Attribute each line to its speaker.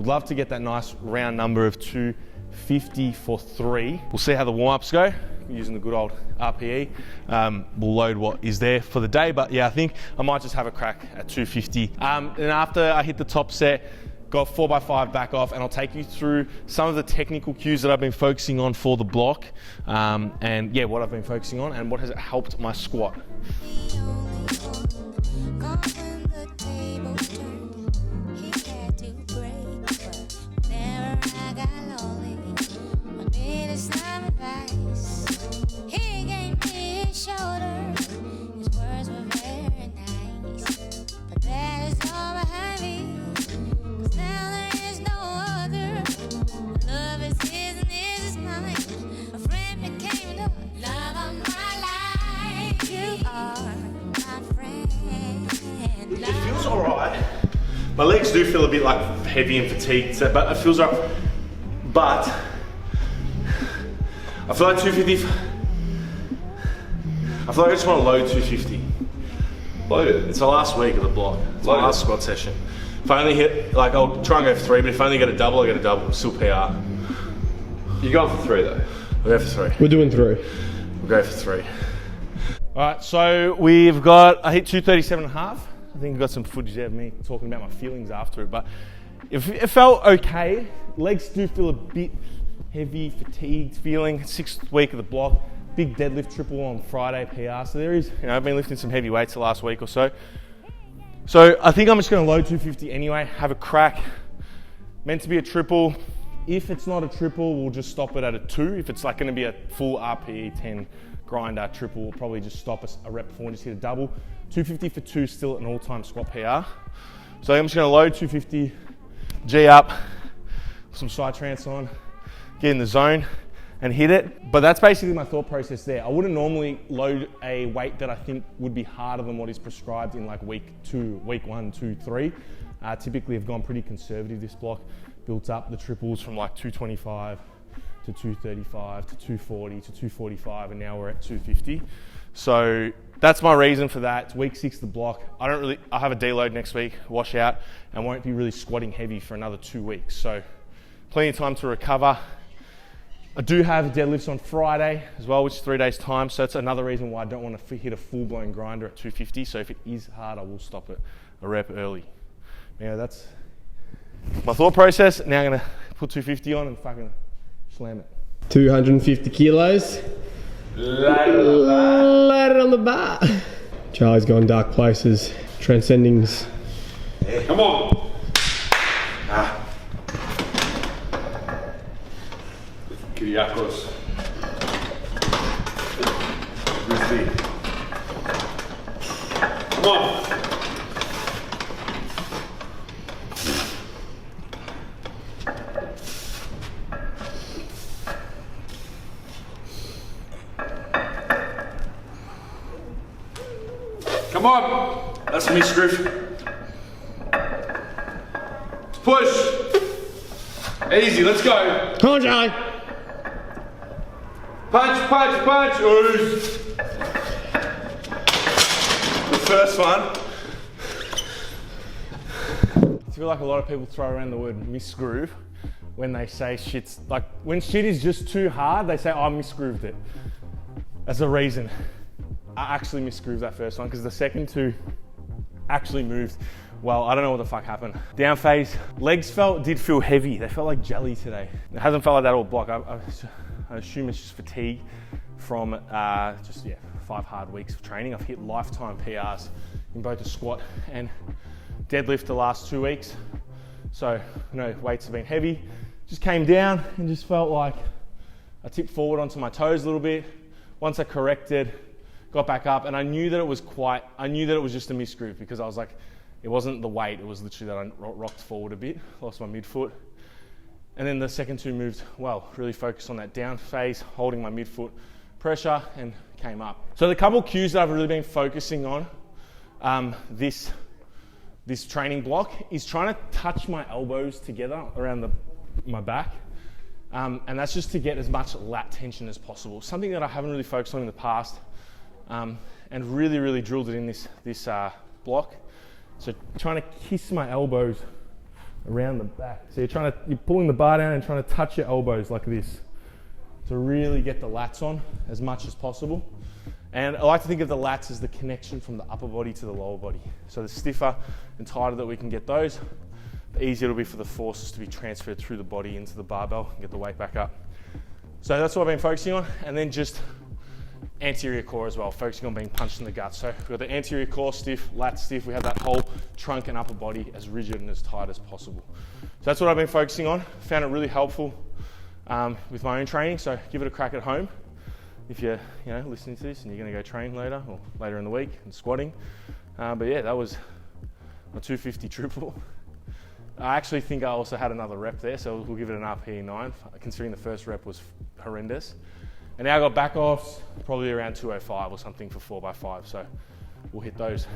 Speaker 1: Would love to get that nice round number of 250 for 3. We'll see how the warm-ups go using the good old RPE. We'll load what is there for the day, but yeah, I think I might just have a crack at 250. And after I hit the top set, got 4x5 back off, and I'll take you through some of the technical cues that I've been focusing on for the block, and yeah, what I've been focusing on and what has helped my squat. My legs do feel a bit like heavy and fatigued, so, but it feels right. But I feel like 250. I feel like I just want to load 250. Load it. It's the last week of the block. It's my last squat session. If I only hit, like, I'll try and go for 3, but if I only get a double, I get a double. Still PR.
Speaker 2: You're going for 3 though?
Speaker 1: We'll go for 3.
Speaker 3: We're doing 3.
Speaker 1: We'll go for 3. All right, so we've got, I hit 237.5. I think I've got some footage there of me talking about my feelings after it, but it felt okay. Legs do feel a bit heavy, fatigued feeling. 6th week of the block. Big deadlift triple on Friday PR. So there is, I've been lifting some heavy weights the last week or so. So I think I'm just gonna load 250 anyway, have a crack. Meant to be a triple. If it's not a triple, we'll just stop it at a 2. If it's like gonna be a full RPE 10 grinder triple, we'll probably just stop a rep before and just hit a double. 250 for 2 still an all-time squat PR. So I'm just gonna load 250, G up, some side trance on, get in the zone and hit it. But that's basically my thought process there. I wouldn't normally load a weight that I think would be harder than what is prescribed in like week 1, 2, 3. Typically I've gone pretty conservative this block, built up the triples from like 225 to 235 to 240 to 245, and now we're at 250. So that's my reason for that. It's week 6 of the block. I have a deload next week, wash out, and won't be really squatting heavy for another 2 weeks. So plenty of time to recover. I do have deadlifts on Friday as well, which is 3 days time. So that's another reason why I don't want to hit a full-blown grinder at 250. So if it is hard, I will stop it a rep early. Yeah, that's my thought process. Now I'm gonna put 250 on and fucking slam it.
Speaker 3: 250 kilos. Light it on the bar. Charlie's gone dark places, transcending.
Speaker 2: Yeah. Come on. Kyriakos. Come on. Come on! That's me, Scrooge. Push! Easy, let's go.
Speaker 3: Come on, Charlie.
Speaker 2: Punch, punch, punch. Ooze.
Speaker 1: The first one. I feel like a lot of people throw around the word misgroove when they say shit's, like when shit is just too hard, they say, oh, I misgrooved it. That's a reason. I actually misgrooved that first one because the second 2 actually moved. Well, I don't know what the fuck happened. Down phase, legs did feel heavy. They felt like jelly today. It hasn't felt like that all block. I assume it's just fatigue from 5 hard weeks of training. I've hit lifetime PRs in both the squat and deadlift the last 2 weeks. So, weights have been heavy. Just came down and just felt like I tipped forward onto my toes a little bit. Once I corrected, got back up, and I knew that it was just a misgroove because I was like, it wasn't the weight, it was literally that I rocked forward a bit, lost my midfoot. And then the second 2 moved well, really focused on that down phase, holding my midfoot pressure, and came up. So the couple cues that I've really been focusing on this training block is trying to touch my elbows together around my back. And that's just to get as much lat tension as possible. Something that I haven't really focused on in the past. And really drilled it in this block. So trying to kiss my elbows around the back. So you're pulling the bar down and trying to touch your elbows like this to really get the lats on as much as possible. And I like to think of the lats as the connection from the upper body to the lower body. So the stiffer and tighter that we can get those, the easier it'll be for the forces to be transferred through the body into the barbell and get the weight back up. So that's what I've been focusing on. And then just anterior core as well, focusing on being punched in the gut. So we've got the anterior core stiff, lat stiff. We have that whole trunk and upper body as rigid and as tight as possible. So that's what I've been focusing on. Found it really helpful with my own training. So give it a crack at home if you're listening to this and you're going to go train later or later in the week and squatting. But yeah, that was my 250 triple. I actually think I also had another rep there, so we'll give it an RPE 9, considering the first rep was horrendous. And now I got back offs, probably around 205 or something for 4x5, so we'll hit those.